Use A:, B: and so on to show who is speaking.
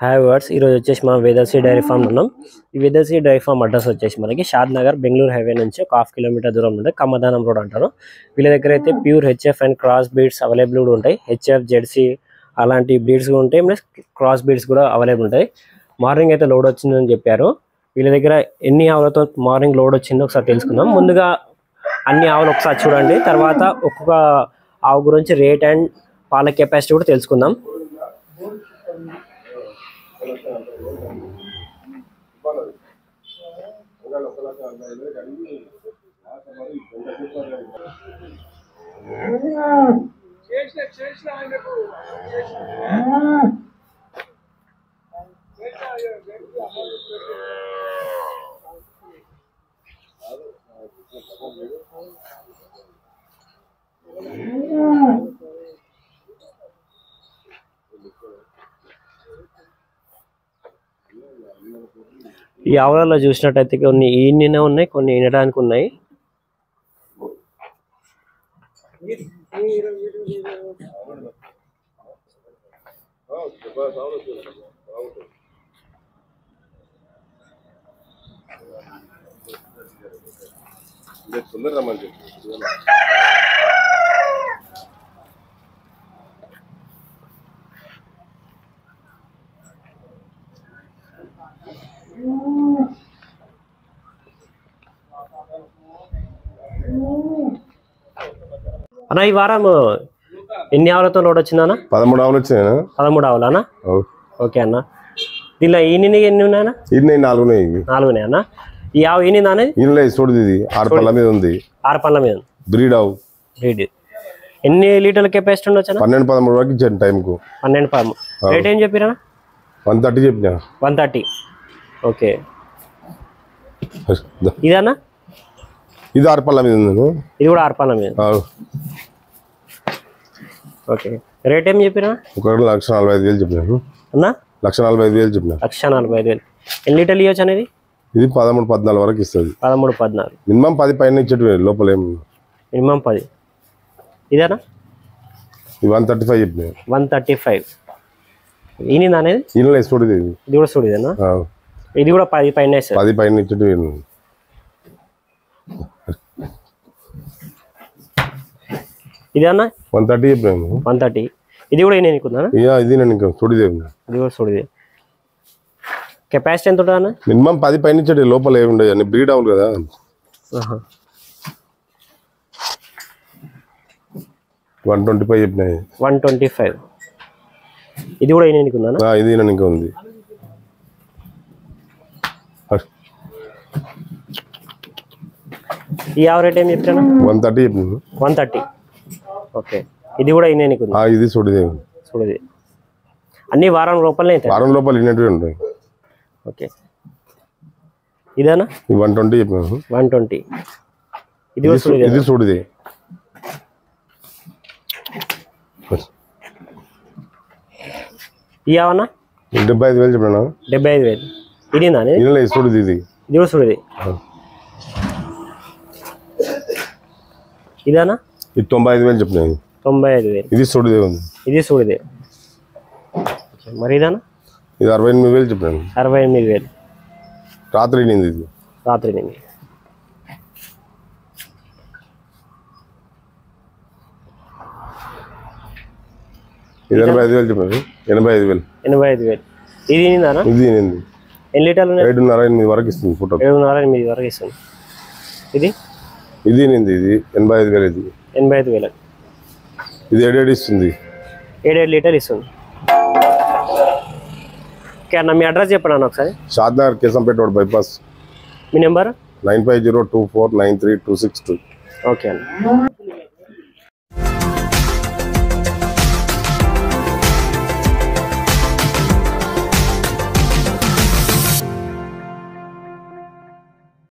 A: Hi words ఈరోజు వచ్చేసి మనం వేదర్సీ డైరీ ఫామ్ ఉన్నాం. ఈ వేదర్సీ డైరీ ఫామ్ అడ్రస్ వచ్చేసి మనకి షాద్ నగర్ బెంగళూరు హైవే నుంచి ఒక 1/2 కిలోమీటర్ దూరం ఉంటుంది. కమ్మదానం రోడ్ అంటారు. వీళ్ళ దగ్గర అయితే pure HF and cross beads available ఉంటాయి. హెచ్ఎఫ్ జెర్సీ అలాంటి బీడ్స్ కూడా ఉంటాయి, ప్లస్ క్రాస్ బీడ్స్ కూడా అవైలబుల్ ఉంటాయి. మార్నింగ్ అయితే లోడ్ వచ్చిందని చెప్పారు. వీళ్ళ దగ్గర ఎన్ని ఆవులతో మార్నింగ్ లోడ్ వచ్చిందో ఒకసారి తెలుసుకుందాం. ముందుగా అన్ని ఆవులు ఒకసారి చూడండి, తర్వాత ఒక్కొక్క ఆవు గురించి రేట్ అండ్ పాల కెపాసిటీ కూడా తెలుసుకుందాం. ఈ ఆవులలో చూసినట్టయితే కొన్ని ఈయన ఉన్నాయి, కొన్ని ఈనడానికి ఉన్నాయి. అన్న ఈ వారం ఎన్ని ఆవులతో లోడ్ వచ్చిందన్న?
B: 13 ఆవులు వచ్చాయి.
A: 13 ఆవులు అన్న. ఓకే అన్న. దీనిలో ఈయన ఎన్ని ఉన్నాయన్న?
B: 4 ఉన్నాయి.
A: 4 ఉన్నాయి అన్న. ఈ ఆవు ఈనిందా అనేది?
B: చూడదు, ఇది 6 పళ్ళ మీద ఉంది.
A: 6 పళ్ళ మీద
B: బ్రీడ్ ఆవు.
A: బ్రీడ్. ఎన్ని లీటర్ల కెపాసిటీ ఉండొచ్చు?
B: 12-13 వరకు ఇచ్చాను టైంకు.
A: 12-13. రేట్ ఏం చెప్పిరా?
B: 130 చెప్పినా.
A: 130. ఓకే. ఇదన్నా?
B: ఇది 6 పళ్ళ మీద ఉంది.
A: ఇది కూడా 6 పళ్ళ మీద. ఓకే. రేట్ ఏం చెప్పిరా?
B: 1,45,000 చెప్పినాను
A: అన్న.
B: 1,45,000 చెప్పిన.
A: 1,45,000. ఎన్ని లీటర్లు ఇవ్వచ్చు అనేది?
B: ఇది 13-14 వరకు ఇస్తుంది.
A: 13-14.
B: మినిమం 10 పైన ఇచ్చేటి లోపల ఏం.
A: మినిమం 10. ఇదేనా?
B: ఇది 135 చెప్పిన.
A: 135. ఈనిందా అనేది?
B: ఈయన చూడదు.
A: ఇది కూడా చూడదేనా? ఇది కూడా 10 పైన.
B: 10 పైన ఇచ్చేటి.
A: ఇదన్నా?
B: 130 చెప్పినాను.
A: 130. ఇది కూడా ఈయన నీకుందా?
B: ఇది నేను ఇంకా చూడదే.
A: ఇది కూడా చూడదే. కెపాసిటీ ఎంత ఉంటుంది అన్న?
B: మినిమం 10 పైన ఇచ్చేటి లోపల ఏమి ఉండదు. అన్ని బ్రీడ్ అవును కదా. 125 చెప్పినాయి.
A: 125. ఇది కూడా ఈయన నీకుందా?
B: ఇది నేను ఇంకా ఉంది.
A: ఈ ఆవు రేట్ ఏం చెప్తాను?
B: 130 చెప్పినాను.
A: 130. ఓకే. ఇది కూడా ఈయన నీకుందా?
B: ఇది చూడదే.
A: చూడదే. అన్ని వారం లోపలనే అవుతాయి.
B: వారం లోపల ఇన్నట్టు ఉంటాయి.
A: ఓకే. ఇదేనా?
B: 120 చెప్పినాను.
A: 120. ఇది
B: చూడదే.
A: ఈ ఆవనా?
B: 75,000 చెప్పినా.
A: 75,000. ఇదేనా?
B: చూడదు. ఇది
A: కూడా చూడది. ఇదేనా?
B: ఇది 95,000 చెప్పినా.
A: 95,000.
B: ఇది చూడదే ఉంది.
A: ఇది చూడదే. మరి ఇదేనా?
B: ఇది 68,000 చెప్పినాను.
A: 68,000.
B: రాత్రి నింది. ఇది
A: రాత్రి నింది.
B: ఇది 85,000 చెప్పినాను. 85,000.
A: 85,000. ఇది నిందానా?
B: ఇది నింది.
A: ఎన్ని లీటర్లు?
B: 7.5-8 వరకు ఇస్తుంది. ఫోటో
A: 7.5-8 వరకు ఇస్తుంది.
B: ఇది నింది. ఇది 85,000. ఇది
A: 85,000.
B: ఇది 7 ఇస్తుంది.
A: 7 లీటర్ ఇస్తుంది. ఓకే అన్న, మీ అడ్రస్ చెప్పండి అన్న ఒకసారి.
B: షాద్ నగర్ కేశంపేట రోడ్ బైపాస్.
A: మీ నెంబర్?
B: 9502493262.
A: ఓకే అన్న.